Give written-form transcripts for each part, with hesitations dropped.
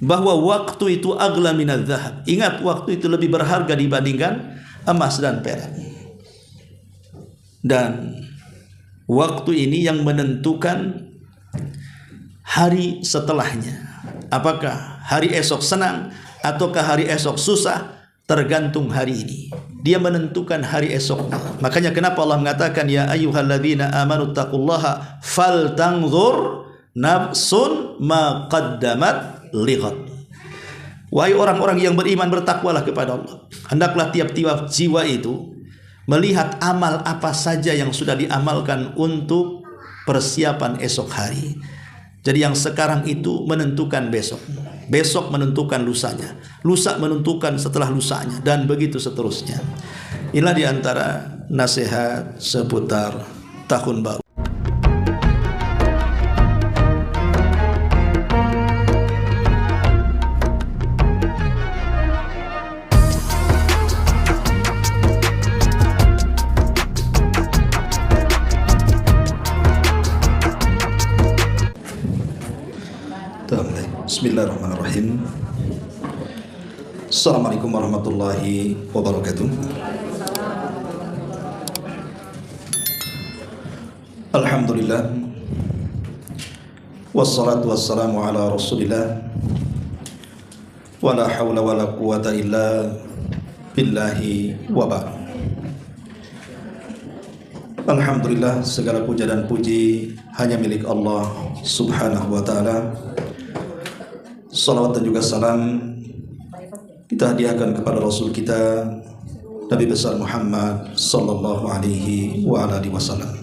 bahwa waktu itu aghla minadz zahab. Ingat, waktu itu lebih berharga dibandingkan emas dan perak. Dan waktu ini yang menentukan hari setelahnya. Apakah hari esok senang ataukah hari esok susah, tergantung hari ini. Dia menentukan hari esoknya. Makanya kenapa Allah mengatakan ya ayyuhalladzina amanu taqullaha faltanzur nafsun ma qaddamat lighad. Wahai orang-orang yang beriman, bertakwalah kepada Allah. Hendaklah tiap-tiap jiwa itu melihat amal apa saja yang sudah diamalkan untuk persiapan esok hari. Jadi yang sekarang itu menentukan besok, besok menentukan lusanya, lusa menentukan setelah lusanya, dan begitu seterusnya. Inilah diantara nasihat seputar tahun baru. Bismillahirrahmanirrahim. Assalamualaikum warahmatullahi wabarakatuh. Alhamdulillah, wassalatu wassalamu ala rasulillah, wala hawla wala quwata illa billahi wa ba'd. Alhamdulillah, segala puja dan puji hanya milik Allah subhanahu wa ta'ala. Salawat dan juga salam kita hadiahkan kepada Rasul kita Nabi besar Muhammad sallallahu alaihi wa alihi wasallam.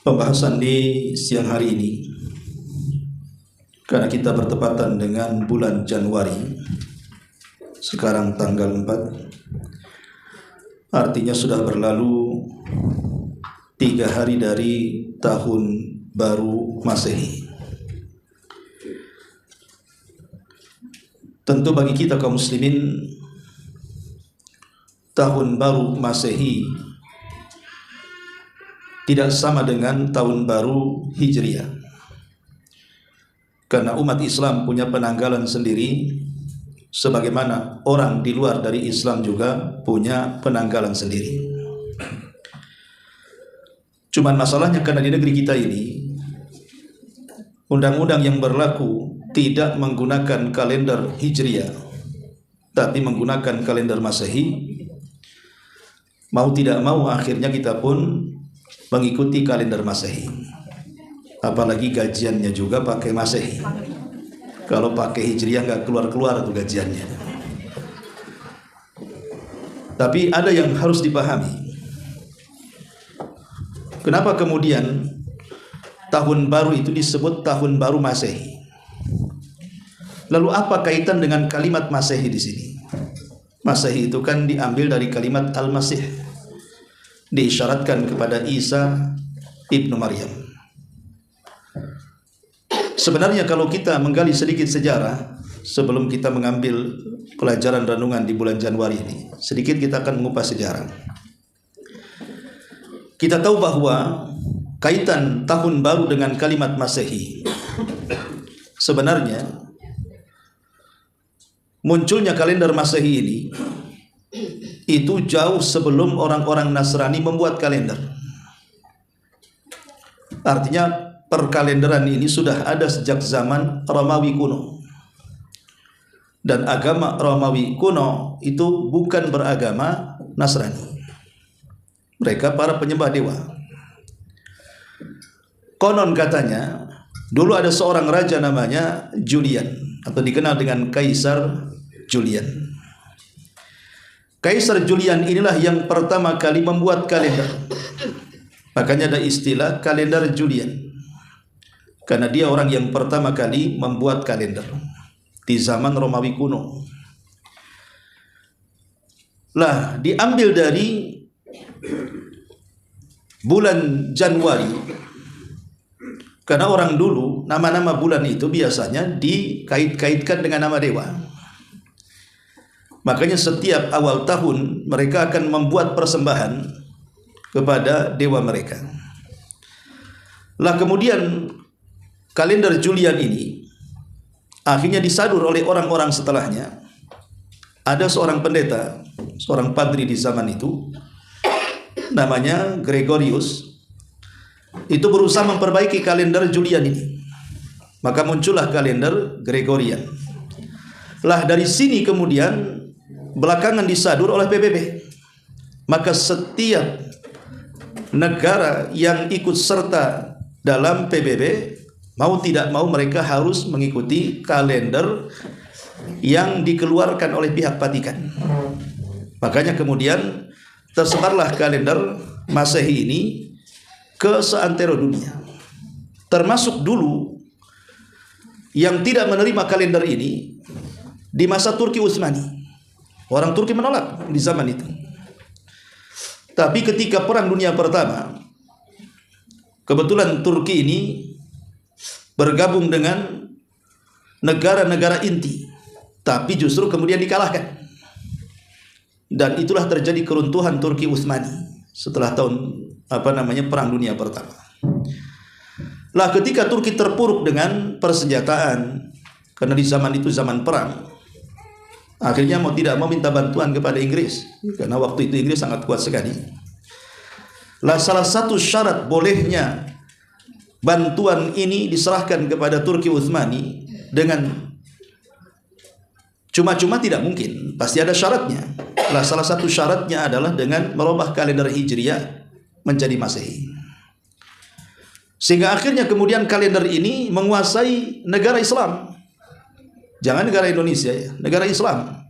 Pembahasan di siang hari ini, karena kita bertepatan dengan bulan Januari, sekarang tanggal 4, artinya sudah berlalu 3 hari dari tahun baru Masehi. Tentu bagi kita kaum muslimin, tahun baru Masehi tidak sama dengan tahun baru Hijriah, karena umat Islam punya penanggalan sendiri, sebagaimana orang di luar dari Islam juga punya penanggalan sendiri. Cuman masalahnya karena di negeri kita ini undang-undang yang berlaku tidak menggunakan kalender Hijriah, tapi menggunakan kalender Masehi. Mau tidak mau akhirnya kita pun mengikuti kalender Masehi. Apalagi gajiannya juga pakai Masehi. Kalau pakai Hijriah nggak keluar-keluar tuh gajiannya. Tapi ada yang harus dipahami. Kenapa kemudian tahun baru itu disebut tahun baru Masehi? Lalu apa kaitan dengan kalimat Masehi di sini? Masehi itu kan diambil dari kalimat Al-Masih, diisyaratkan kepada Isa ibnu Maryam. Sebenarnya kalau kita menggali sedikit sejarah sebelum kita mengambil pelajaran renungan di bulan Januari ini, sedikit kita akan mengupas sejarah. Kita tahu bahwa kaitan tahun baru dengan kalimat Masehi, sebenarnya munculnya kalender Masehi ini itu jauh sebelum orang-orang Nasrani membuat kalender. Artinya perkalenderan ini sudah ada sejak zaman Romawi kuno. Dan agama Romawi kuno itu bukan beragama Nasrani. Mereka para penyembah dewa. Konon katanya dulu ada seorang raja namanya Julian, atau dikenal dengan Kaisar Julian. Kaisar Julian inilah yang pertama kali membuat kalender. Makanya ada istilah kalender Julian, karena dia orang yang pertama kali membuat kalender di zaman Romawi kuno. Lah, diambil dari bulan Januari, karena orang dulu nama-nama bulan itu biasanya dikait-kaitkan dengan nama dewa. Makanya setiap awal tahun mereka akan membuat persembahan kepada dewa mereka. Lah kemudian kalender Julian ini akhirnya disadur oleh orang-orang setelahnya. Ada seorang pendeta, seorang padri di zaman itu, namanya Gregorius, itu berusaha memperbaiki kalender Julian ini. Maka muncullah kalender Gregorian. Lah dari sini kemudian belakangan disadur oleh PBB. Maka setiap negara yang ikut serta dalam PBB, mau tidak mau mereka harus mengikuti kalender yang dikeluarkan oleh pihak Vatikan. Makanya kemudian tersebarlah kalender Masehi ini ke seantero dunia. Termasuk dulu yang tidak menerima kalender ini di masa Turki Utsmani. Orang Turki menolak di zaman itu. Tapi ketika Perang Dunia Pertama, kebetulan Turki ini bergabung dengan negara-negara inti, tapi justru kemudian dikalahkan. Dan itulah terjadi keruntuhan Turki Utsmani setelah Perang Dunia Pertama. Lah ketika Turki terpuruk dengan persenjataan, karena di zaman itu zaman perang, akhirnya mau tidak mau minta bantuan kepada Inggris, karena waktu itu Inggris sangat kuat sekali. Lah salah satu syarat bolehnya bantuan ini diserahkan kepada Turki Utsmani dengan cuma-cuma tidak mungkin, pasti ada syaratnya. Lah salah satu syaratnya adalah dengan merubah kalender Hijriah menjadi Masehi. Sehingga akhirnya kemudian kalender ini menguasai negara Islam. Jangan negara Indonesia ya, negara Islam.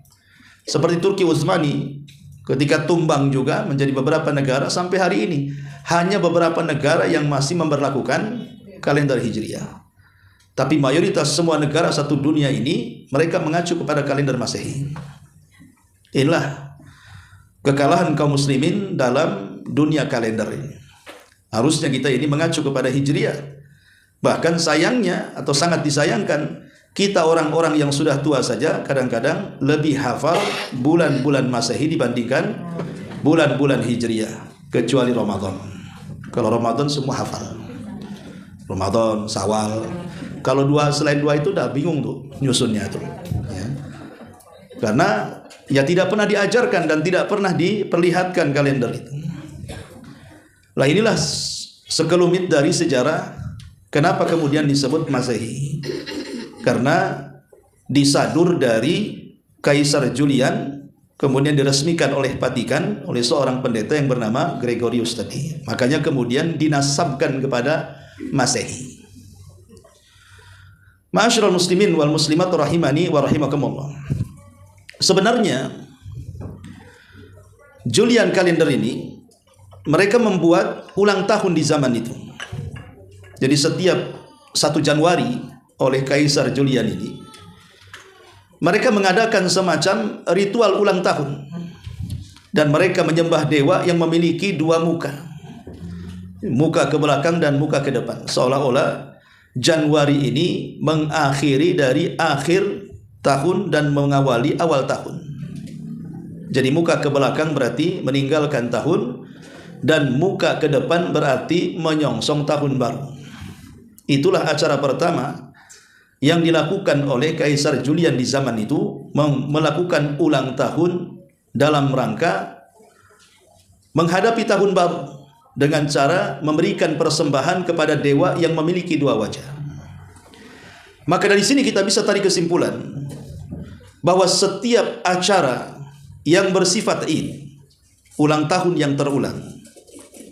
Seperti Turki Utsmani ketika tumbang juga menjadi beberapa negara sampai hari ini. Hanya beberapa negara yang masih memberlakukan kalender Hijriah. Tapi mayoritas semua negara satu dunia ini mereka mengacu kepada kalender Masehi. Inilah kekalahan kaum muslimin dalam dunia kalender ini. Harusnya kita ini mengacu kepada Hijriah. Bahkan sayangnya atau sangat disayangkan, kita orang-orang yang sudah tua saja kadang-kadang lebih hafal bulan-bulan Masehi dibandingkan bulan-bulan Hijriah, kecuali Ramadan. Kalau Ramadan semua hafal. Ramadan, Syawal. Kalau selain dua itu udah bingung tuh nyusunnya tuh. Ya. Karena ya tidak pernah diajarkan dan tidak pernah diperlihatkan kalender itu. Lah inilah sekelumit dari sejarah kenapa kemudian disebut Masehi. Karena disadur dari Kaisar Julian, kemudian diresmikan oleh Vatikan oleh seorang pendeta yang bernama Gregorius tadi. Makanya kemudian dinasabkan kepada Masehi. Ma'asyiral muslimin wal muslimat rahimani wa rahimakumullah. Sebenarnya Julian kalender ini mereka membuat ulang tahun di zaman itu. Jadi setiap 1 Januari oleh Kaisar Julian ini mereka mengadakan semacam ritual ulang tahun. Dan mereka menyembah dewa yang memiliki 2 muka. Muka ke belakang dan muka ke depan. Seolah-olah Januari ini mengakhiri dari akhir tahun dan mengawali awal tahun. Jadi muka ke belakang berarti meninggalkan tahun, dan muka ke depan berarti menyongsong tahun baru. Itulah acara pertama yang dilakukan oleh Kaisar Julian di zaman itu, melakukan ulang tahun dalam rangka menghadapi tahun baru dengan cara memberikan persembahan kepada dewa yang memiliki 2 wajah. Maka dari sini kita bisa tarik kesimpulan bahwa setiap acara yang bersifat Id, ulang tahun yang terulang,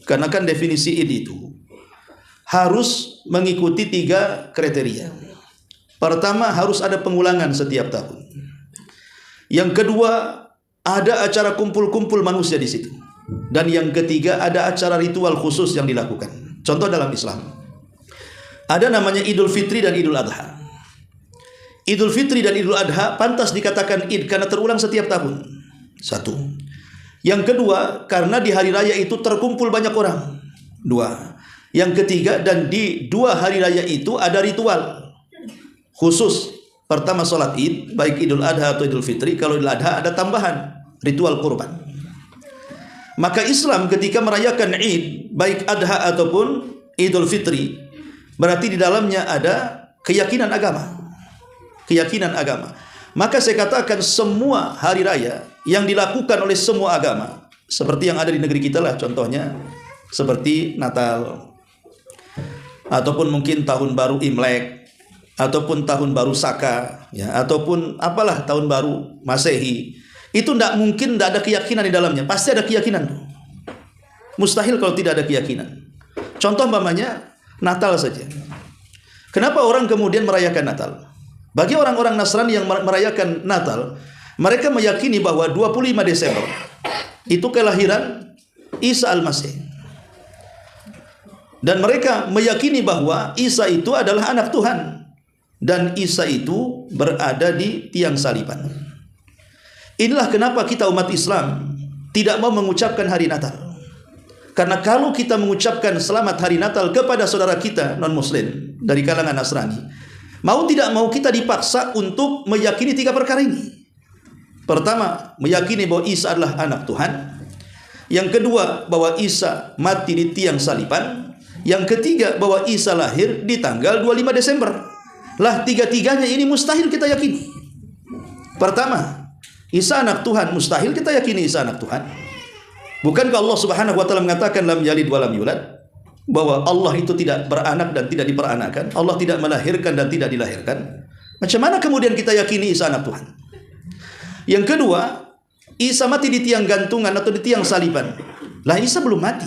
karena kan definisi Id itu harus mengikuti 3 kriteria. Pertama, harus ada pengulangan setiap tahun. Yang kedua, ada acara kumpul-kumpul manusia di situ. Dan yang ketiga, ada acara ritual khusus yang dilakukan. Contoh dalam Islam, ada namanya Idul Fitri dan Idul Adha. Idul Fitri dan Idul Adha pantas dikatakan Id karena terulang setiap tahun. 1. Yang kedua, karena di hari raya itu terkumpul banyak orang. 2. Yang ketiga, dan di 2 hari raya itu ada ritual khusus. Pertama sholat Id, baik Idul Adha atau Idul Fitri. Kalau Idul Adha ada tambahan ritual kurban. Maka Islam ketika merayakan Id, baik Adha ataupun Idul Fitri, berarti di dalamnya ada keyakinan agama. keyakinan agama. Maka saya katakan semua hari raya yang dilakukan oleh semua agama, seperti yang ada di negeri kita lah contohnya, seperti Natal, ataupun mungkin tahun baru Imlek, ataupun tahun baru Saka, ya, ataupun apalah tahun baru Masehi, itu tidak mungkin tidak ada keyakinan di dalamnya. Pasti ada keyakinan. Mustahil kalau tidak ada keyakinan. Contoh umpamanya Natal saja. Kenapa orang kemudian merayakan Natal? Bagi orang-orang Nasrani yang merayakan Natal, mereka meyakini bahwa 25 Desember itu kelahiran Isa Al-Masih. Dan mereka meyakini bahwa Isa itu adalah anak Tuhan, dan Isa itu berada di tiang saliban. Inilah kenapa kita umat Islam tidak mau mengucapkan hari Natal. Karena kalau kita mengucapkan selamat hari Natal kepada saudara kita non-muslim dari kalangan Nasrani, mau tidak mau kita dipaksa untuk meyakini 3 perkara ini. Pertama, meyakini bahwa Isa adalah anak Tuhan. Yang kedua, bahwa Isa mati di tiang saliban. Yang ketiga, bahwa Isa lahir di tanggal 25 Desember. Lah, tiga-tiganya ini mustahil kita yakini. Pertama, Isa anak Tuhan, mustahil kita yakini Isa anak Tuhan. Bukankah Allah Subhanahu wa taala mengatakan lam yalid wa lam yulad, bahwa Allah itu tidak beranak dan tidak diperanakan, Allah tidak melahirkan dan tidak dilahirkan. Macam mana kemudian kita yakini Isa anak Tuhan? Yang kedua, Isa mati di tiang gantungan atau di tiang saliban. Lah, Isa belum mati.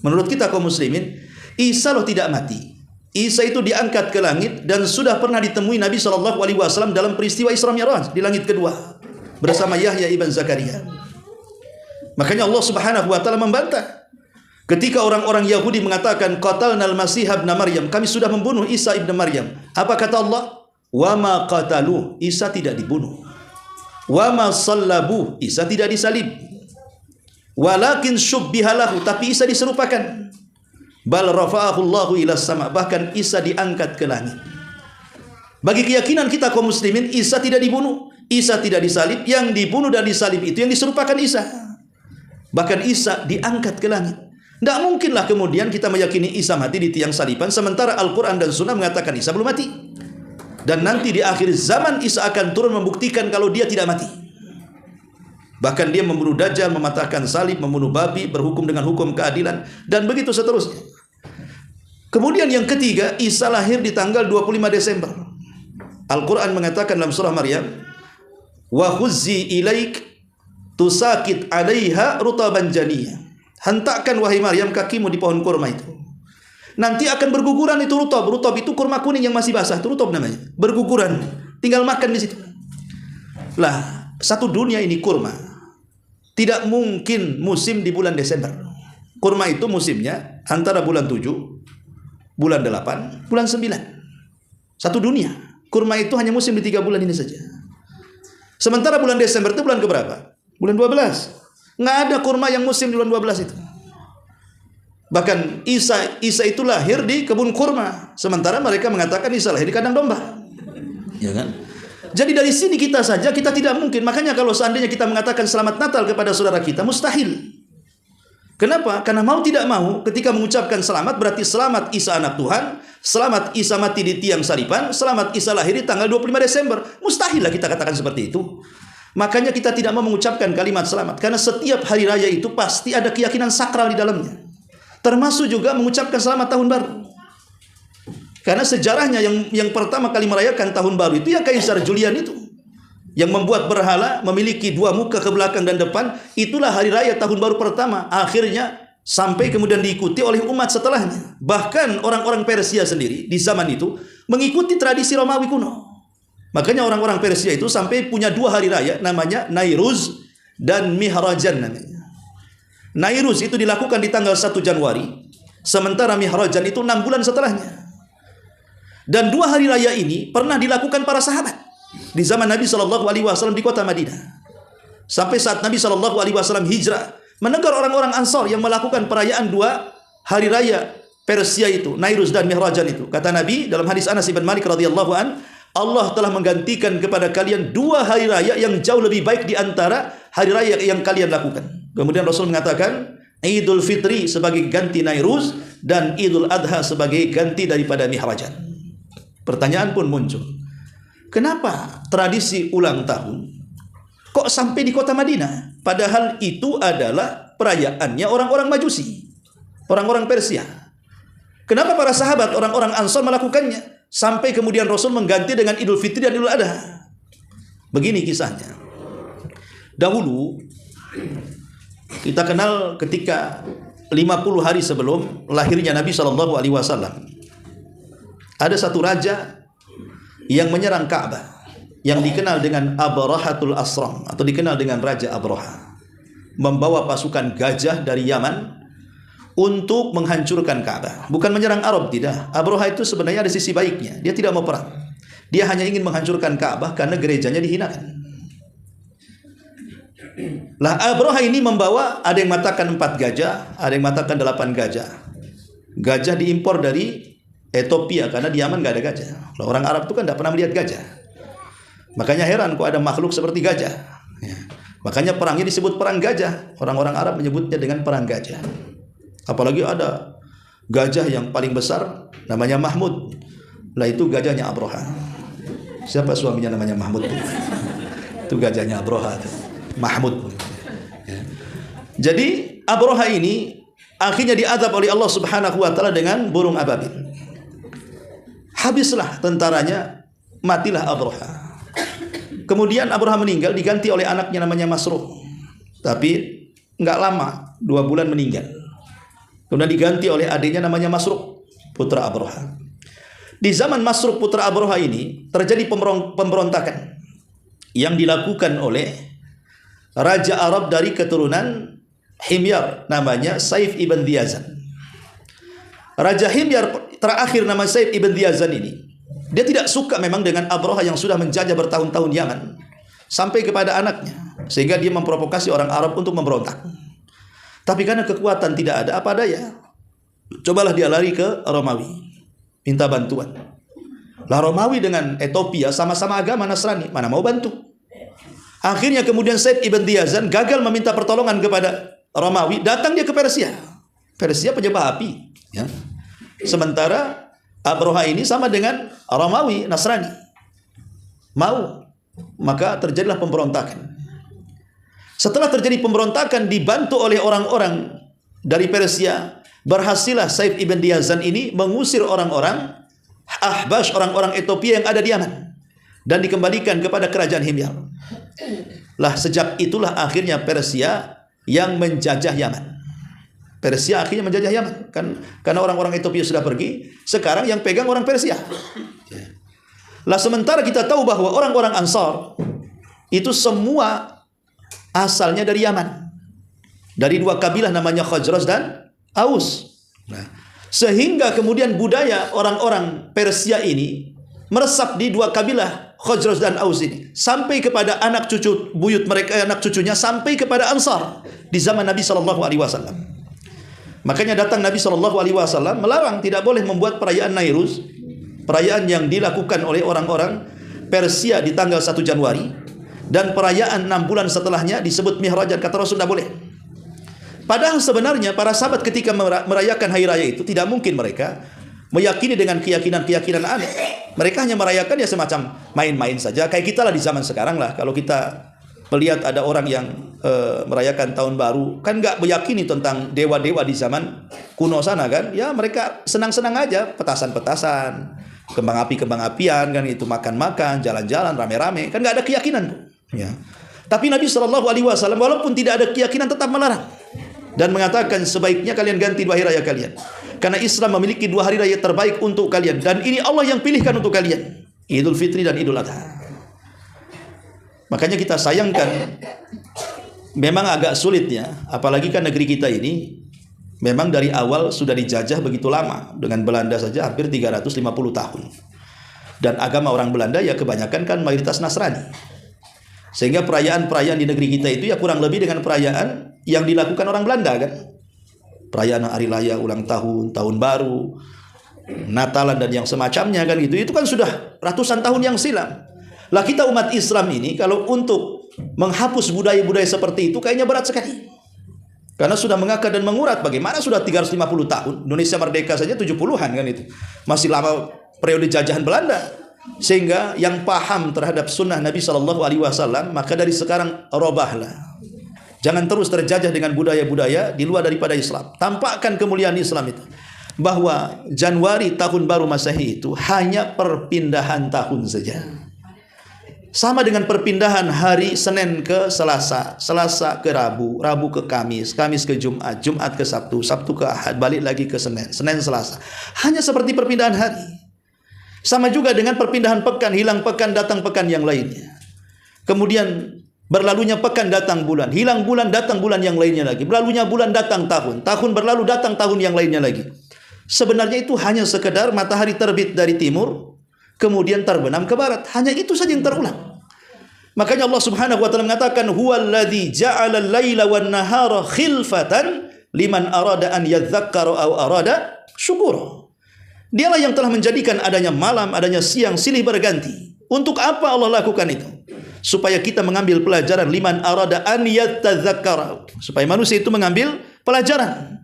Menurut kita kaum muslimin, Isa loh tidak mati. Isa itu diangkat ke langit dan sudah pernah ditemui Nabi SAW dalam peristiwa Isra Mi'raj di langit kedua bersama Yahya ibn Zakaria. Makanya Allah Subhanahu wa taala membantah ketika orang-orang Yahudi mengatakan qatalnal Masih ibn Maryam, kami sudah membunuh Isa ibn Maryam. Apa kata Allah? Wa ma qatalu, Isa tidak dibunuh. Wa ma sallabu, Isa tidak disalib. Walakin syubbihalahu, tapi Isa diserupakan. Bal rafa'ahu Allahu ila sama, bahkan Isa diangkat ke langit. Bagi keyakinan kita kaum muslimin, Isa tidak dibunuh, Isa tidak disalib, yang dibunuh dan disalib itu yang diserupakan Isa. Bahkan Isa diangkat ke langit. Tidak mungkinlah kemudian kita meyakini Isa mati di tiang saliban, sementara Al-Quran dan Sunnah mengatakan Isa belum mati. Dan nanti di akhir zaman Isa akan turun membuktikan kalau dia tidak mati. Bahkan dia membunuh Dajjal, mematahkan salib, membunuh babi, berhukum dengan hukum keadilan, dan begitu seterusnya. Kemudian yang ketiga, Isa lahir di tanggal 25 Desember. Al-Quran mengatakan dalam surah Maryam, wa khuzzi ilaik tusakit alaiha rutaban janiyah. Hentakkan wahai Maryam kakimu di pohon kurma itu. Nanti akan berguguran itu rutab. Rutab itu kurma kuning yang masih basah, itu rutab namanya. Berguguran, tinggal makan di situ. Lah, satu dunia ini kurma. Tidak mungkin musim di bulan Desember. Kurma itu musimnya antara bulan 7, bulan 8, bulan 9. Satu dunia. Kurma itu hanya musim di 3 bulan ini saja. Sementara bulan Desember itu bulan keberapa? Bulan 12. Nggak ada kurma yang musim di bulan 12 itu. Bahkan Isa itu lahir di kebun kurma, sementara mereka mengatakan Isa lahir di kandang domba. Ya kan? Jadi dari sini kita saja kita tidak mungkin. Makanya kalau seandainya kita mengatakan selamat Natal kepada saudara kita, mustahil. Kenapa? Karena mau tidak mau ketika mengucapkan selamat berarti selamat Isa anak Tuhan, selamat Isa mati di tiang saliban, selamat Isa lahir di tanggal 25 Desember. Mustahil lah kita katakan seperti itu. Makanya kita tidak mau mengucapkan kalimat selamat, karena setiap hari raya itu pasti ada keyakinan sakral di dalamnya. Termasuk juga mengucapkan selamat tahun baru. Karena sejarahnya yang pertama kali merayakan tahun baru itu ya Kaisar Julian itu. Yang membuat berhala memiliki 2 muka ke belakang dan depan. Itulah hari raya tahun baru pertama. Akhirnya sampai kemudian diikuti oleh umat setelahnya. Bahkan orang-orang Persia sendiri di zaman itu mengikuti tradisi Romawi kuno. Makanya orang-orang Persia itu sampai punya 2 hari raya, namanya Nairuz dan Mihrajan namanya. Nairuz itu dilakukan di tanggal 1 Januari, sementara Mihrajan itu 6 bulan setelahnya. Dan 2 hari raya ini pernah dilakukan para sahabat di zaman Nabi SAW di kota Madinah. Sampai saat Nabi SAW hijrah, menegur orang-orang Ansar yang melakukan perayaan 2 hari raya Persia itu, Nairuz dan Mihrajan itu. Kata Nabi dalam hadis Anas bin Malik radhiyallahu an, Allah telah menggantikan kepada kalian 2 hari raya yang jauh lebih baik di antara hari raya yang kalian lakukan. Kemudian Rasul mengatakan Idul Fitri sebagai ganti Nairuz dan Idul Adha sebagai ganti daripada Mihrajan. Pertanyaan pun muncul. kenapa tradisi ulang tahun kok sampai di kota Madinah? Padahal itu adalah perayaannya orang-orang Majusi, orang-orang Persia. Kenapa para sahabat, orang-orang Ansor melakukannya? Sampai kemudian Rasul mengganti dengan Idul Fitri dan Idul Adha. Begini kisahnya. Dahulu kita kenal ketika 50 hari sebelum lahirnya Nabi SAW, ada satu raja yang menyerang Ka'bah, yang dikenal dengan Abrahatul Asram, atau dikenal dengan Raja Abraha, membawa pasukan gajah dari Yaman untuk menghancurkan Ka'bah. Bukan menyerang Arab, tidak. Abraha itu sebenarnya ada sisi baiknya. Dia tidak mau perang. Dia hanya ingin menghancurkan Ka'bah karena gerejanya dihinakan. Lah Abraha ini membawa, ada yang mengatakan 4 gajah, ada yang mengatakan 8 gajah. Gajah diimpor dari Ethiopia karena di Yaman nggak ada gajah. Lah orang Arab itu kan tidak pernah melihat gajah. Makanya heran kok ada makhluk seperti gajah. Ya. Makanya perangnya disebut perang gajah. Orang-orang Arab menyebutnya dengan perang gajah. Apalagi ada gajah yang paling besar namanya Mahmud. Lah itu gajahnya Abraha. Siapa suaminya namanya Mahmud? Itu gajahnya Abraha. Mahmud. Ya. Jadi Abraha ini akhirnya diazab oleh Allah Subhanahu wa taala dengan burung ababil. Habislah tentaranya, matilah Abraha. Kemudian Abraha meninggal, diganti oleh anaknya namanya Masruq. Tapi nggak lama, 2 bulan meninggal. Kemudian diganti oleh adiknya namanya Masruq, putra Abraha. Di zaman Masruq putra Abraha ini terjadi pemberontakan yang dilakukan oleh raja Arab dari keturunan Himyar, namanya Saif ibn Diyazan. Raja Himyar terakhir nama Saif ibn Diyazan ini, dia tidak suka memang dengan Abraha yang sudah menjajah bertahun-tahun Yaman sampai kepada anaknya, sehingga dia memprovokasi orang Arab untuk memberontak. Tapi karena kekuatan tidak ada, apa daya, cobalah dia lari ke Romawi, minta bantuan. Lah Romawi dengan Ethiopia sama-sama agama Nasrani, mana mau bantu. Akhirnya kemudian Saif ibn Diyazan gagal meminta pertolongan kepada Romawi, datang dia ke Persia. Persia penyembah api, ya. Sementara Abraha ini sama dengan Romawi, Nasrani. Mau. Maka terjadilah pemberontakan. Setelah terjadi pemberontakan dibantu oleh orang-orang dari Persia, berhasillah Saif ibn Diyazan ini mengusir orang-orang Ahbash, orang-orang Ethiopia yang ada di Yaman, dan dikembalikan kepada kerajaan Himyar. Lah sejak itulah akhirnya Persia yang menjajah Yaman. Persia akhirnya menjajah Yaman kan, karena orang-orang Ethiopia sudah pergi, sekarang yang pegang orang Persia. Lah sementara kita tahu bahwa orang-orang Ansar itu semua asalnya dari Yaman, dari 2 kabilah namanya Khazraj dan Aus. Nah, sehingga kemudian budaya orang-orang Persia ini meresap di 2 kabilah Khazraj dan Aus ini, sampai kepada anak cucu buyut mereka, anak cucunya, sampai kepada Ansar di zaman Nabi SAW. Makanya datang Nabi SAW melarang, tidak boleh membuat perayaan Nairuz, perayaan yang dilakukan oleh orang-orang Persia di tanggal 1 Januari, dan perayaan 6 bulan setelahnya disebut Mihrajan. Kata Rasul tidak boleh. Padahal sebenarnya para sahabat ketika merayakan hari raya itu tidak mungkin mereka meyakini dengan keyakinan-keyakinan aneh. Mereka hanya merayakan ya semacam main-main saja. Kayak kita lah di zaman sekarang lah. Kalau kita melihat ada orang yang merayakan tahun baru, kan nggak meyakini tentang dewa-dewa di zaman kuno sana kan. Ya mereka senang-senang aja, petasan-petasan, kembang api-kembang-apian kan, itu makan-makan, jalan-jalan rame-rame, kan nggak ada keyakinan. Ya. Tapi Nabi SAW walaupun tidak ada keyakinan tetap melarang dan mengatakan sebaiknya kalian ganti 2 hari raya kalian, karena Islam memiliki 2 hari raya terbaik untuk kalian, dan ini Allah yang pilihkan untuk kalian, Idul Fitri dan Idul Adha. Makanya kita sayangkan, memang agak sulit ya, apalagi kan negeri kita ini memang dari awal sudah dijajah begitu lama, dengan Belanda saja hampir 350 tahun, dan agama orang Belanda ya kebanyakan kan mayoritas Nasrani. Sehingga perayaan-perayaan di negeri kita itu ya kurang lebih dengan perayaan yang dilakukan orang Belanda kan. Perayaan hari raya, ulang tahun, tahun baru, Natalan dan yang semacamnya kan gitu. Itu kan sudah ratusan tahun yang silam. Lah kita umat Islam ini kalau untuk menghapus budaya-budaya seperti itu kayaknya berat sekali. Karena sudah mengakar dan mengurat, bagaimana sudah 350 tahun. Indonesia merdeka saja 70-an kan itu. Masih lama periode jajahan Belanda. Sehingga yang paham terhadap sunnah Nabi SAW, maka dari sekarang robahlah. Jangan terus terjajah dengan budaya-budaya di luar daripada Islam. Tampakkan kemuliaan Islam itu, bahwa Januari tahun baru Masehi itu hanya perpindahan tahun saja. Sama dengan perpindahan hari Senin ke Selasa, Selasa ke Rabu, Rabu ke Kamis, Kamis ke Jumat, Jumat ke Sabtu, Sabtu ke Ahad, balik lagi ke Senin, Senin Selasa. Hanya seperti perpindahan hari. Sama juga dengan perpindahan pekan, hilang pekan, datang pekan yang lainnya. Kemudian berlalunya pekan, datang bulan, hilang bulan, datang bulan yang lainnya lagi. Berlalunya bulan, datang tahun, tahun berlalu, datang tahun yang lainnya lagi. Sebenarnya itu hanya sekedar matahari terbit dari timur, kemudian terbenam ke barat. Hanya itu saja yang terulang. Makanya Allah Subhanahu wa taala mengatakan, "Huwallazi ja'ala al-laila wan-nahara khilfatan liman arada an yadzakkara aw arada syukura." Dialah yang telah menjadikan adanya malam, adanya siang silih berganti. Untuk apa Allah lakukan itu? Supaya kita mengambil pelajaran, liman arada an yatadzakkara, supaya manusia itu mengambil pelajaran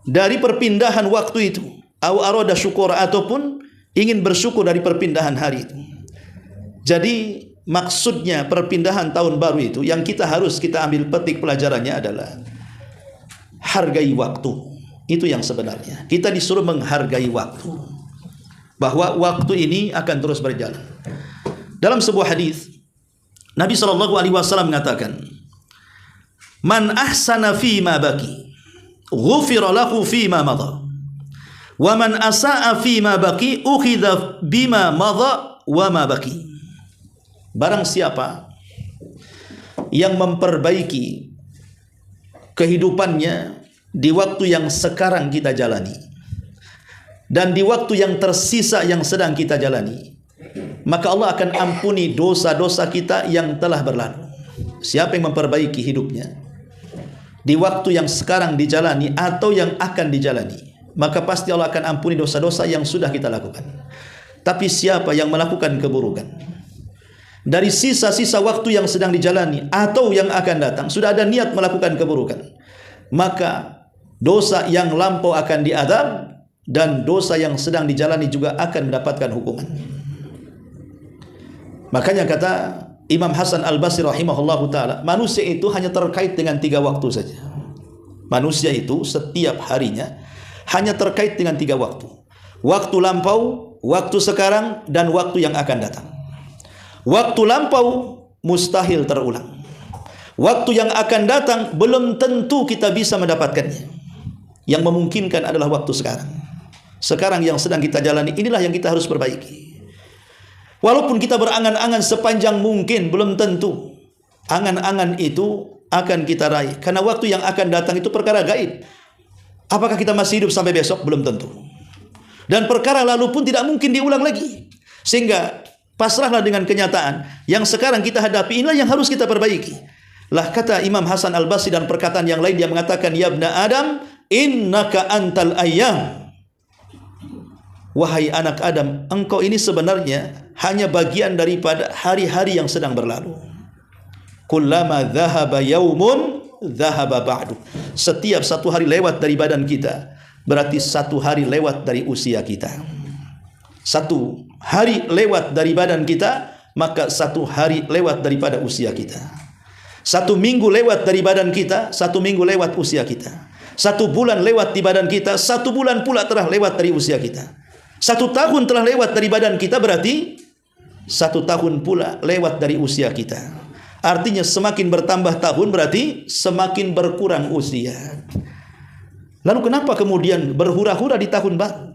dari perpindahan waktu itu, aw arada syukura, ataupun ingin bersyukur dari perpindahan hari itu. Jadi maksudnya perpindahan tahun baru itu, yang kita ambil petik pelajarannya adalah hargai waktu. Itu yang sebenarnya. Kita disuruh menghargai waktu. Bahwa waktu ini akan terus berjalan. Dalam sebuah hadis, Nabi SAW mengatakan, "Man ahsana fima baki, ghufira lahu fima madha. Wa man asa'a fima baki, ukhidha bima madha wa ma baki." Barang siapa yang memperbaiki kehidupannya di waktu yang sekarang kita jalani dan di waktu yang tersisa yang sedang kita jalani, maka Allah akan ampuni dosa-dosa kita yang telah berlalu. Siapa yang memperbaiki hidupnya di waktu yang sekarang dijalani atau yang akan dijalani, maka pasti Allah akan ampuni dosa-dosa yang sudah kita lakukan. Tapi siapa yang melakukan keburukan dari sisa-sisa waktu yang sedang dijalani atau yang akan datang, sudah ada niat melakukan keburukan, maka dosa yang lampau akan diadab, dan dosa yang sedang dijalani juga akan mendapatkan hukuman. Makanya kata Imam Hasan Al-Basri rahimahullahu ta'ala, manusia itu hanya terkait dengan 3 waktu saja. Manusia itu setiap harinya hanya terkait dengan 3 waktu. Waktu lampau, waktu sekarang, dan waktu yang akan datang. Waktu lampau mustahil terulang. Waktu yang akan datang belum tentu kita bisa mendapatkannya. Yang memungkinkan adalah waktu sekarang. Sekarang yang sedang kita jalani, inilah yang kita harus perbaiki. Walaupun kita berangan-angan sepanjang mungkin, belum tentu angan-angan itu akan kita raih. Karena waktu yang akan datang itu perkara gaib. Apakah kita masih hidup sampai besok? Belum tentu. Dan perkara lalu pun tidak mungkin diulang lagi. Sehingga pasrahlah dengan kenyataan yang sekarang kita hadapi, inilah yang harus kita perbaiki. Lah kata Imam Hasan Al-Basri dan perkataan yang lain, dia mengatakan, "Ya ibna Adam, innaka antal ayyam." Wahai anak Adam, engkau ini sebenarnya hanya bagian daripada hari-hari yang sedang berlalu. Kullama dhahaba yaumun dhahaba ba'du. Setiap satu hari lewat dari badan kita, berarti satu hari lewat dari usia kita. Satu hari lewat dari badan kita, maka satu hari lewat daripada usia kita. Satu minggu lewat dari badan kita, satu minggu lewat usia kita. Satu bulan lewat di badan kita, satu bulan pula telah lewat dari usia kita. Satu tahun telah lewat dari badan kita, berarti satu tahun pula lewat dari usia kita. Artinya semakin bertambah tahun berarti semakin berkurang usia. Lalu kenapa kemudian berhura-hura di tahun baru?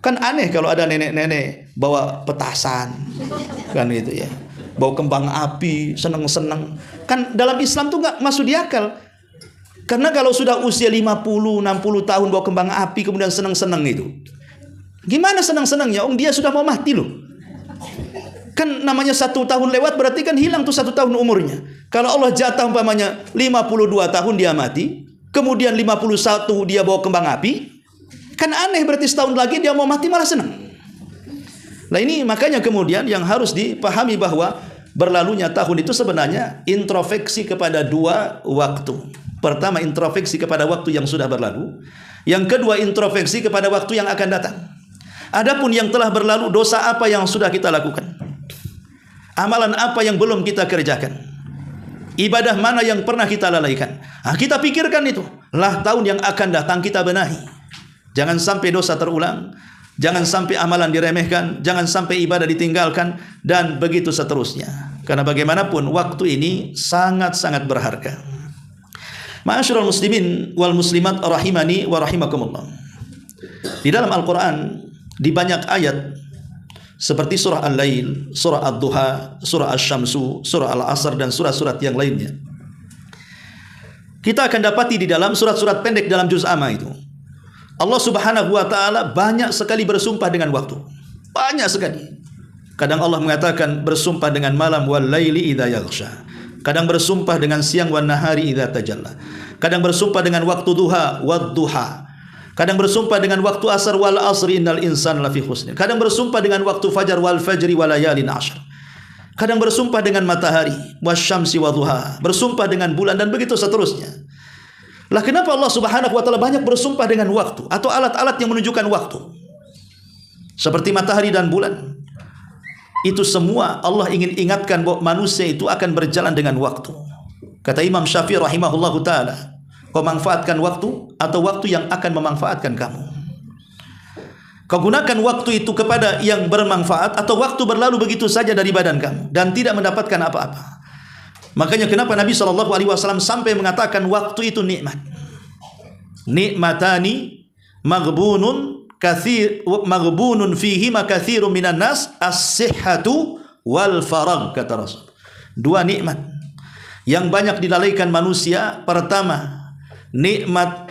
Kan aneh kalau ada nenek-nenek bawa petasan, kan gitu ya, bawa kembang api, seneng-seneng. Kan dalam Islam tuh nggak masuk di akal. Karena kalau sudah usia 50, 60 tahun bawa kembang api kemudian seneng-seneng itu, gimana senang-senangnya? Dia sudah mau mati loh. Kan namanya 1 tahun lewat berarti kan hilang tuh 1 tahun umurnya. Kalau Allah jatah umpamanya 52 tahun dia mati, kemudian 51 dia bawa kembang api, kan aneh, berarti setahun lagi dia mau mati malah senang. Nah ini makanya kemudian yang harus dipahami bahwa berlalunya tahun itu sebenarnya introspeksi kepada 2 waktu. Pertama, introspeksi kepada waktu yang sudah berlalu. Yang kedua, introspeksi kepada waktu yang akan datang. Adapun yang telah berlalu, dosa apa yang sudah kita lakukan? Amalan apa yang belum kita kerjakan? Ibadah mana yang pernah kita lalaikan? Kita pikirkan itu. Lah tahun yang akan datang kita benahi. Jangan sampai dosa terulang, jangan sampai amalan diremehkan, jangan sampai ibadah ditinggalkan, dan begitu seterusnya. Karena bagaimanapun waktu ini sangat-sangat berharga. Ma'asyiral muslimin wal muslimat rahimani wa rahimakumullah. Di dalam Al-Quran, di banyak ayat seperti surah Al-Lail, surah Ad-Duha, surah Asy-Syamsu, surah Al-Asr, dan surah-surat yang lainnya, kita akan dapati di dalam surat-surat pendek dalam juz amma itu, Allah subhanahu wa ta'ala banyak sekali bersumpah dengan waktu. Banyak sekali. Kadang Allah mengatakan bersumpah dengan malam, wal laili idza yaghsha. Kadang bersumpah dengan siang, wan nahari idza tajalla. Kadang bersumpah dengan waktu duha, wad duha. Kadang bersumpah dengan waktu asar, wal asri innal insana lafi khusr. Kadang bersumpah dengan waktu fajar, wal fajri walayalin ashr. Kadang bersumpah dengan matahari, wasyamsi wadhuha. Bersumpah dengan bulan, dan begitu seterusnya. Lah kenapa Allah subhanahu wa ta'ala banyak bersumpah dengan waktu atau alat-alat yang menunjukkan waktu? Seperti matahari dan bulan. Itu semua Allah ingin ingatkan bahwa manusia itu akan berjalan dengan waktu. Kata Imam Syafi'i rahimahullahu ta'ala, kau manfaatkan waktu atau waktu yang akan memanfaatkan kamu. Kau gunakan waktu itu kepada yang bermanfaat atau waktu berlalu begitu saja dari badan kamu dan tidak mendapatkan apa-apa. Makanya kenapa Nabi SAW sampai mengatakan waktu itu nikmat. Nikmatani maghbunun fihi makathirun minan nas, as-sihhatu wal faragh, kata Rasul. Dua nikmat yang banyak dilalaikan manusia. Pertama, nikmat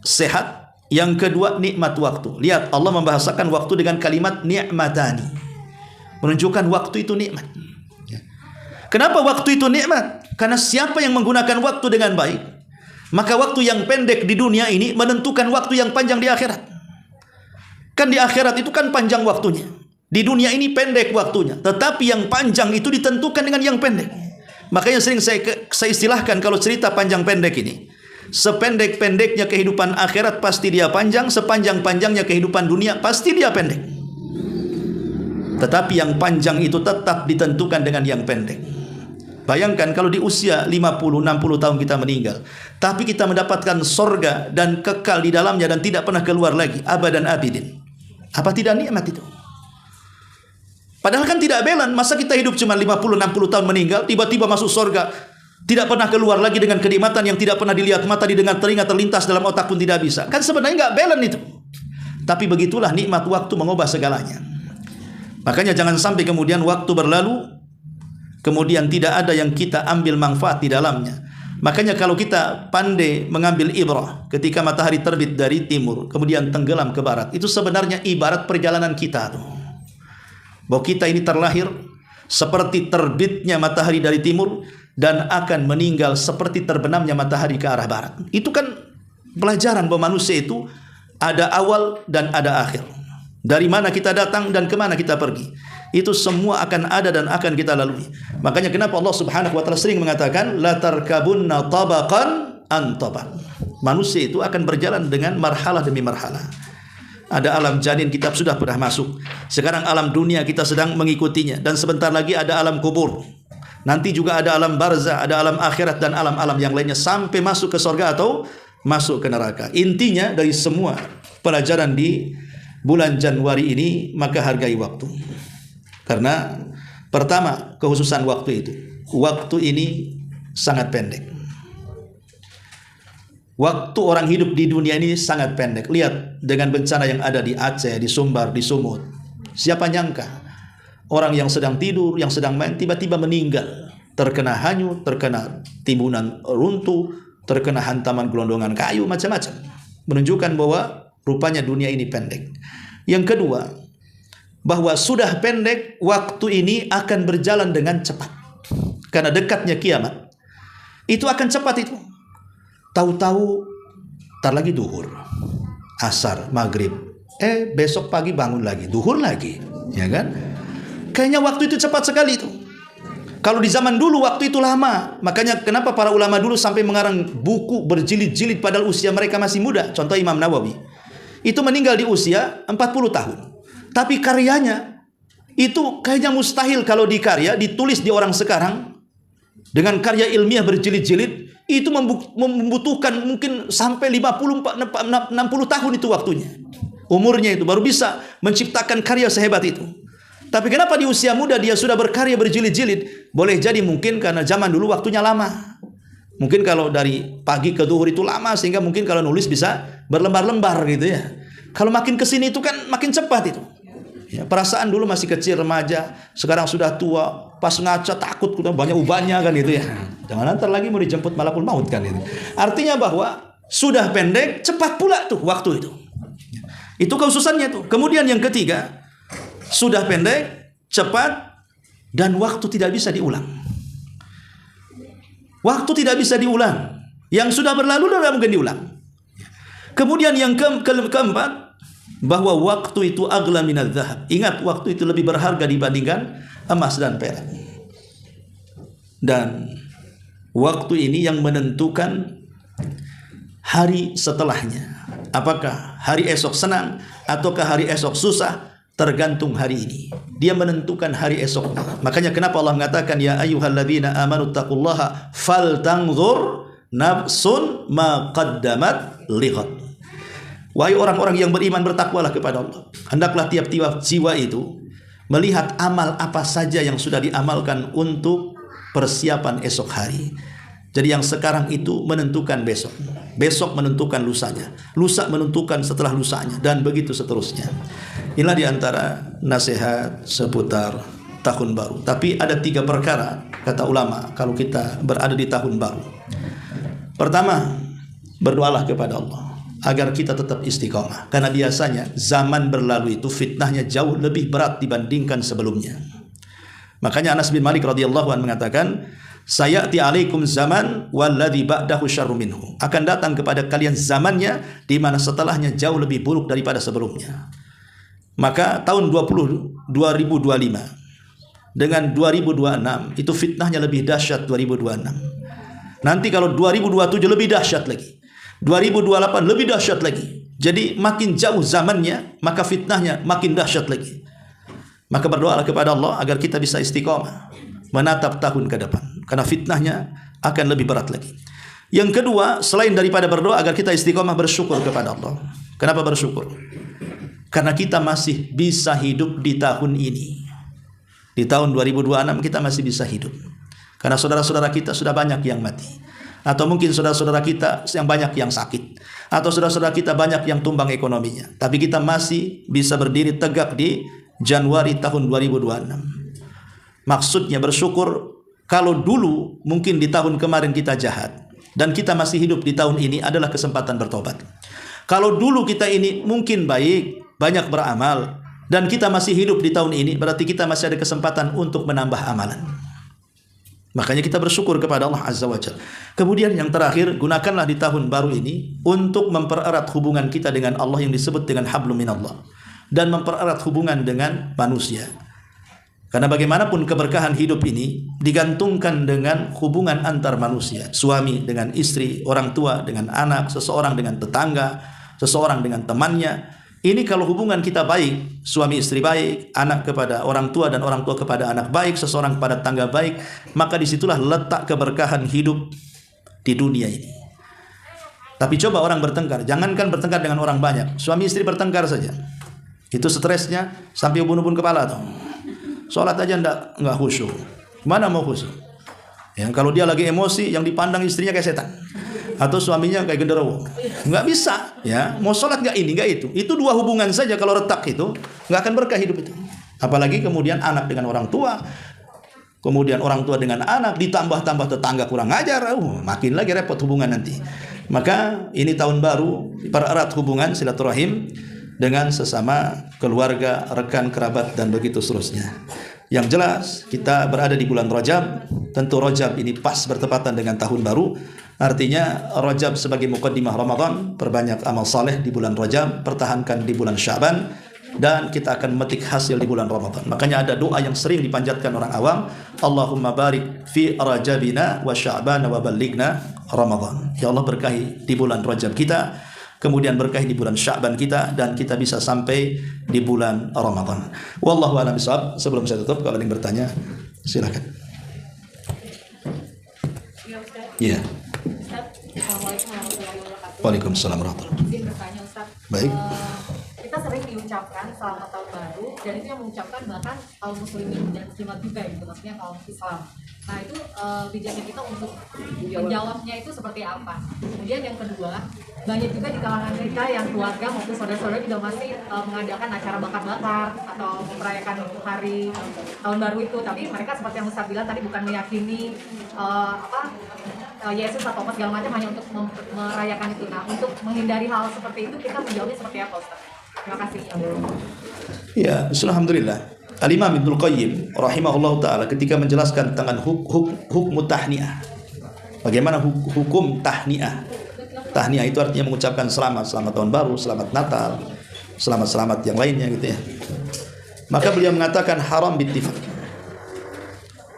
sehat. Yang kedua, nikmat waktu. Lihat, Allah membahasakan waktu dengan kalimat ni'matani, menunjukkan waktu itu nikmat. Kenapa waktu itu nikmat? Karena siapa yang menggunakan waktu dengan baik, maka waktu yang pendek di dunia ini menentukan waktu yang panjang di akhirat. Kan di akhirat itu kan panjang waktunya. Di dunia ini pendek waktunya, tetapi yang panjang itu ditentukan dengan yang pendek. Makanya sering saya istilahkan kalau cerita panjang pendek ini, sependek-pendeknya kehidupan akhirat pasti dia panjang, sepanjang-panjangnya kehidupan dunia pasti dia pendek. Tetapi yang panjang itu tetap ditentukan dengan yang pendek. Bayangkan kalau di usia 50-60 tahun kita meninggal, tapi kita mendapatkan sorga dan kekal di dalamnya dan tidak pernah keluar lagi, abadan abidin. Apa tidak nikmat itu? Padahal kan tidak belan. Masa kita hidup cuma 50-60 tahun meninggal, tiba-tiba masuk sorga, tidak pernah keluar lagi dengan kenikmatan yang tidak pernah dilihat mata, didengar telinga, terlintas dalam otak pun tidak bisa. Kan sebenarnya nggak belan itu. Tapi begitulah nikmat waktu mengubah segalanya. Makanya jangan sampai kemudian waktu berlalu, kemudian tidak ada yang kita ambil manfaat di dalamnya. Makanya kalau kita pandai mengambil ibrah ketika matahari terbit dari timur, kemudian tenggelam ke barat, itu sebenarnya ibarat perjalanan kita tuh. Bahwa kita ini terlahir seperti terbitnya matahari dari timur dan akan meninggal seperti terbenamnya matahari ke arah barat. Itu kan pelajaran bahwa manusia itu ada awal dan ada akhir. Dari mana kita datang dan kemana kita pergi, itu semua akan ada dan akan kita lalui. Makanya kenapa Allah subhanahu wa ta'ala sering mengatakan la tarkabunna tabaqan an tabaq. Manusia itu akan berjalan dengan marhalah demi marhalah. Ada alam janin kita sudah pernah masuk. Sekarang alam dunia kita sedang mengikutinya, dan sebentar lagi ada alam kubur. Nanti juga ada alam barzah, ada alam akhirat dan alam-alam yang lainnya sampai masuk ke surga atau masuk ke neraka. Intinya dari semua pelajaran di bulan Januari ini, maka hargai waktu. Karena pertama, kekhususan waktu itu. Waktu ini sangat pendek. Waktu orang hidup di dunia ini sangat pendek. Lihat dengan bencana yang ada di Aceh, di Sumbar, di Sumut. Siapa nyangka orang yang sedang tidur, yang sedang main, tiba-tiba meninggal. Terkena hanyut, terkena timbunan runtuh, terkena hantaman gelondongan kayu, macam-macam. Menunjukkan bahwa rupanya dunia ini pendek. Yang kedua, bahwa sudah pendek, waktu ini akan berjalan dengan cepat. Karena dekatnya kiamat. Itu akan cepat itu. Tahu-tahu tar lagi duhur, asar, maghrib. Besok pagi bangun lagi, duhur lagi. Ya kan? Kayaknya waktu itu cepat sekali itu. Kalau di zaman dulu waktu itu lama. Makanya kenapa para ulama dulu sampai mengarang buku berjilid-jilid padahal usia mereka masih muda. Contoh Imam Nawawi. Itu meninggal di usia 40 tahun. Tapi karyanya itu kayaknya mustahil kalau dikarya, ditulis di orang sekarang dengan karya ilmiah berjilid-jilid, itu membutuhkan mungkin sampai 50, 60 tahun itu waktunya. Umurnya itu baru bisa menciptakan karya sehebat itu. Tapi kenapa di usia muda dia sudah berkarya berjilid-jilid? Boleh jadi mungkin karena zaman dulu waktunya lama. Mungkin kalau dari pagi ke zuhur itu lama, sehingga mungkin kalau nulis bisa berlembar-lembar gitu ya. Kalau makin kesini itu kan makin cepat itu. Ya, perasaan dulu masih kecil remaja, sekarang sudah tua, pas ngaca takut banyak ubannya kan gitu ya. Jangan ntar lagi mau dijemput malakul maut kan itu. Artinya bahwa sudah pendek, cepat pula tuh waktu itu. Itu khususannya tuh. Kemudian yang ketiga, sudah pendek, cepat, dan waktu tidak bisa diulang. Waktu tidak bisa diulang. Yang sudah berlalu tidak mungkin diulang. Kemudian yang keempat, bahwa waktu itu aghla minadz dzahab. Ingat, waktu itu lebih berharga dibandingkan emas dan perak. Dan waktu ini yang menentukan hari setelahnya. Apakah hari esok senang ataukah hari esok susah, tergantung hari ini. Dia menentukan hari esok. Makanya kenapa Allah mengatakan, ya ayyuhalladzina amanu taqullaha faltanzur nafsun ma qaddamat lighad. Wahai orang-orang yang beriman, bertakwalah kepada Allah. Hendaklah tiap-tiap jiwa itu melihat amal apa saja yang sudah diamalkan untuk persiapan esok hari. Jadi yang sekarang itu menentukan besok. Besok menentukan lusanya. Lusa menentukan setelah lusanya. Dan begitu seterusnya. Inilah diantara nasihat seputar tahun baru. Tapi ada 3 perkara, kata ulama, kalau kita berada di tahun baru. Pertama, berdoalah kepada Allah agar kita tetap istiqomah. Karena biasanya zaman berlalu itu fitnahnya jauh lebih berat dibandingkan sebelumnya. Makanya Anas bin Malik radhiyallahu anhu mengatakan, sayati alaikum zaman walladzi ba'dahu syarru minhu. Akan datang kepada kalian zamannya di mana setelahnya jauh lebih buruk daripada sebelumnya. Maka tahun 2025 dengan 2026 itu fitnahnya lebih dahsyat 2026. Nanti kalau 2027 lebih dahsyat lagi. 2028 lebih dahsyat lagi. Jadi makin jauh zamannya, maka fitnahnya makin dahsyat lagi. Maka berdoalah kepada Allah agar kita bisa istiqomah menatap tahun ke depan, karena fitnahnya akan lebih berat lagi. Yang kedua, selain daripada berdoa agar kita istiqomah, bersyukur kepada Allah. Kenapa bersyukur? Karena kita masih bisa hidup di tahun ini. Di tahun 2026 kita masih bisa hidup. Karena saudara-saudara kita sudah banyak yang mati. Atau mungkin saudara-saudara kita yang banyak yang sakit, atau saudara-saudara kita banyak yang tumbang ekonominya. Tapi kita masih bisa berdiri tegak di Januari tahun 2026. Maksudnya bersyukur, kalau dulu mungkin di tahun kemarin kita jahat dan kita masih hidup di tahun ini adalah kesempatan bertobat. Kalau dulu kita ini mungkin baik, banyak beramal, dan kita masih hidup di tahun ini, berarti kita masih ada kesempatan untuk menambah amalan. Makanya kita bersyukur kepada Allah Azza wa Jalla. Kemudian yang terakhir, gunakanlah di tahun baru ini untuk mempererat hubungan kita dengan Allah yang disebut dengan hablum minallah, dan mempererat hubungan dengan manusia. Karena bagaimanapun keberkahan hidup ini digantungkan dengan hubungan antar manusia. Suami dengan istri, orang tua dengan anak, seseorang dengan tetangga, seseorang dengan temannya. Ini kalau hubungan kita baik, suami istri baik, anak kepada orang tua dan orang tua kepada anak baik, seseorang kepada tetangga baik, maka disitulah letak keberkahan hidup di dunia ini. Tapi coba orang bertengkar, jangankan bertengkar dengan orang banyak, suami istri bertengkar saja, itu stresnya sampai ubun-ubun kepala tuh. Sholat aja nggak khusyuk, mana mau khusyuk? Ya, kalau dia lagi emosi, yang dipandang istrinya kayak setan, atau suaminya kayak genderuwo, nggak bisa. Ya, mau sholat nggak ini nggak itu. Itu dua hubungan saja kalau retak itu nggak akan berkah hidup itu. Apalagi kemudian anak dengan orang tua, kemudian orang tua dengan anak, ditambah-tambah tetangga kurang ajar, makin lagi repot hubungan nanti. Maka ini tahun baru, pererat hubungan silaturahim dengan sesama keluarga, rekan, kerabat, dan begitu seterusnya. Yang jelas kita berada di bulan Rajab. Tentu Rajab ini pas bertepatan dengan tahun baru. Artinya Rajab sebagai muqaddimah Ramadan, perbanyak amal saleh di bulan Rajab, pertahankan di bulan Sya'ban, dan kita akan memetik hasil di bulan Ramadan. Makanya ada doa yang sering dipanjatkan orang awam, Allahumma barik fi Rajabina wa Sya'bana wa ballighna Ramadan. Ya Allah, berkahi di bulan Rajab kita kemudian berkah di bulan Sya'ban kita, dan kita bisa sampai di bulan Ramadan. Wallahu a'lam bishawab. Sebelum saya tutup, kalau ada yang bertanya silakan. Iya. Assalamualaikum warahmatullahi wabarakatuh. Waalaikumsalam warahmatullahi wabarakatuh. Izin bertanya Ustaz. Baik. Kita sering diucapkan selamat tahun baru, dan itu yang mengucapkan bahkan kaum muslimin dan muslimat juga gitu, maksudnya kaum Islam. Nah itu bijaknya kita untuk menjawabnya itu seperti apa. Kemudian yang kedua, banyak juga di kalangan kita yang keluarga maupun saudara-saudara juga masih mengadakan acara bakar-bakar atau merayakan hari tahun baru itu, tapi mereka seperti yang Ustaz bilang tadi bukan meyakini Yesus atau apa segala macam, hanya untuk merayakan itu. Nah, untuk menghindari hal seperti itu kita menjawabnya seperti apa Ustaz? Terima kasih. Ya, alhamdulillah. Al-Imam Ibnul Qayyim rahimahullah ta'ala ketika menjelaskan tentang hukum tahniah, bagaimana hukum tahniah. Tahniah itu artinya mengucapkan selamat tahun baru, selamat Natal, selamat yang lainnya gitu ya. Maka beliau mengatakan haram bittifaq.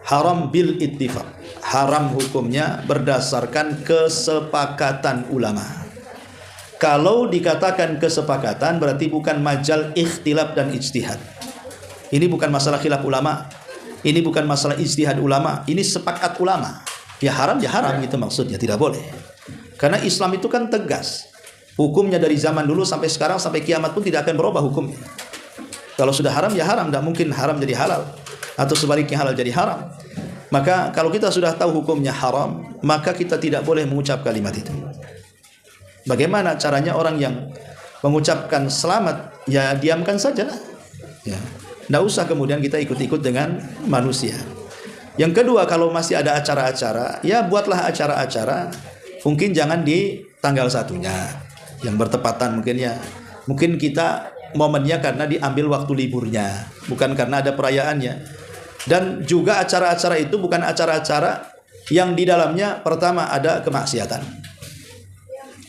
Haram bil ittifaq. Haram hukumnya berdasarkan kesepakatan ulama. Kalau dikatakan kesepakatan berarti bukan majal ikhtilaf dan ijtihad. Ini bukan masalah khilaf ulama. Ini bukan masalah ijtihad ulama. Ini sepakat ulama. Ya haram gitu maksudnya, tidak boleh. Karena Islam itu kan tegas. Hukumnya dari zaman dulu sampai sekarang sampai kiamat pun tidak akan berubah hukumnya. Kalau sudah haram ya haram, tidak mungkin haram jadi halal atau sebaliknya halal jadi haram. Maka kalau kita sudah tahu hukumnya haram, maka kita tidak boleh mengucap kalimat itu. Bagaimana caranya orang yang mengucapkan selamat? Ya diamkan saja lah. Ya. Tidak usah kemudian kita ikut-ikut dengan manusia. Yang kedua, kalau masih ada acara-acara, ya buatlah acara-acara. Mungkin jangan di tanggal 1-nya yang bertepatan mungkin ya. Mungkin kita momennya karena diambil waktu liburnya, bukan karena ada perayaannya. Dan juga acara-acara itu bukan acara-acara yang di dalamnya pertama ada kemaksiatan.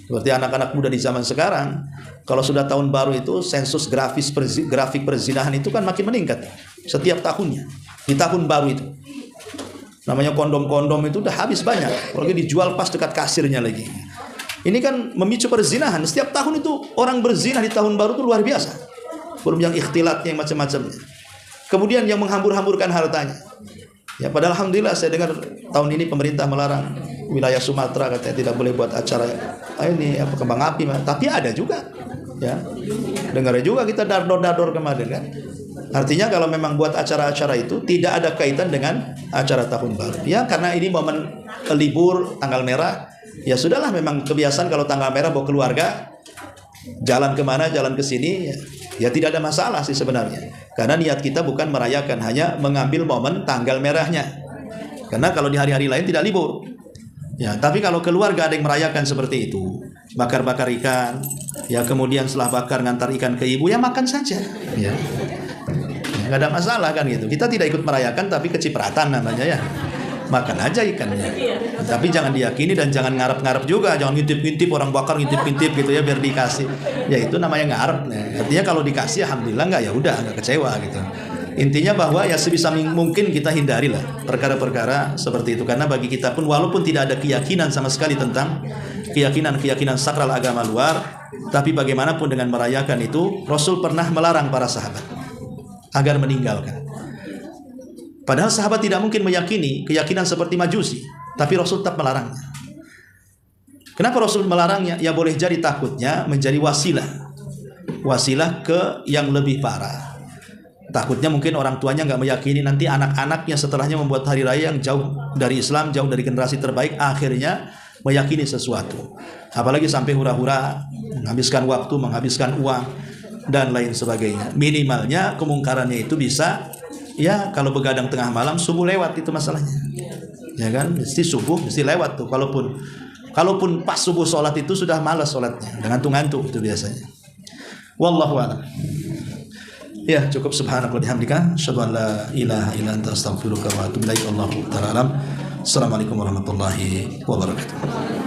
Seperti anak-anak muda di zaman sekarang, kalau sudah tahun baru itu sensus grafik perzinahan itu kan makin meningkat setiap tahunnya. Di tahun baru itu namanya kondom-kondom itu udah habis banyak, apalagi dijual pas dekat kasirnya lagi. Ini kan memicu perzinahan. Setiap tahun itu orang berzina di tahun baru itu luar biasa. Belum yang ikhtilatnya yang macam-macamnya. Kemudian yang menghambur-hamburkan hartanya. Ya, padahal alhamdulillah saya dengar tahun ini pemerintah melarang wilayah Sumatera, katanya tidak boleh buat acara ini kembang api, tapi ada juga. Ya. Dengar juga kita dador kemarin kan. Artinya kalau memang buat acara-acara itu tidak ada kaitan dengan acara tahun baru. Ya, karena ini momen libur tanggal merah. Ya sudahlah, memang kebiasaan kalau tanggal merah bawa keluarga jalan kemana, jalan ke sini, ya tidak ada masalah sih sebenarnya. Karena niat kita bukan merayakan, hanya mengambil momen tanggal merahnya. Karena kalau di hari-hari lain tidak libur. Ya, tapi kalau keluarga ada yang merayakan seperti itu, bakar-bakar ikan, ya kemudian setelah bakar ngantar ikan ke ibu, ya makan saja. Ya, nggak ada masalah kan gitu. Kita tidak ikut merayakan, tapi kecipratan namanya ya. Makan aja ikannya. Tapi jangan diyakini dan jangan ngarep-ngarep juga. Jangan ngintip-ngintip orang bakar, ngintip-ngintip gitu ya biar dikasih. Ya itu namanya ngarep. Nah, artinya kalau dikasih alhamdulillah, nggak ya udah, nggak kecewa gitu. Intinya bahwa ya sebisa mungkin kita hindari lah perkara-perkara seperti itu. Karena bagi kita pun walaupun tidak ada keyakinan sama sekali tentang keyakinan sakral agama luar, tapi bagaimanapun dengan merayakan itu, Rasul pernah melarang para sahabat agar meninggalkan. Padahal sahabat tidak mungkin meyakini keyakinan seperti Majusi, tapi Rasul tetap melarangnya. Kenapa Rasul melarangnya? Ya boleh jadi takutnya menjadi wasilah ke yang lebih parah. Takutnya mungkin orang tuanya nggak meyakini, nanti anak-anaknya setelahnya membuat hari raya yang jauh dari Islam, jauh dari generasi terbaik, akhirnya meyakini sesuatu. Apalagi sampai hura-hura, menghabiskan waktu, menghabiskan uang, dan lain sebagainya. Minimalnya kemungkarannya itu bisa, ya kalau begadang tengah malam, subuh lewat itu masalahnya. Ya kan, mesti subuh, mesti lewat tuh. Kalaupun pas subuh sholat itu sudah malas sholatnya, ngantuk-ngantuk itu biasanya. Wallahu a'lam. Ya, cukup subhanallah bihamdika, asyhadu an la ilaha illa anta astaghfiruka wa atubu ilaik. Allahu ta'ala alam. Assalamualaikum warahmatullahi wabarakatuh.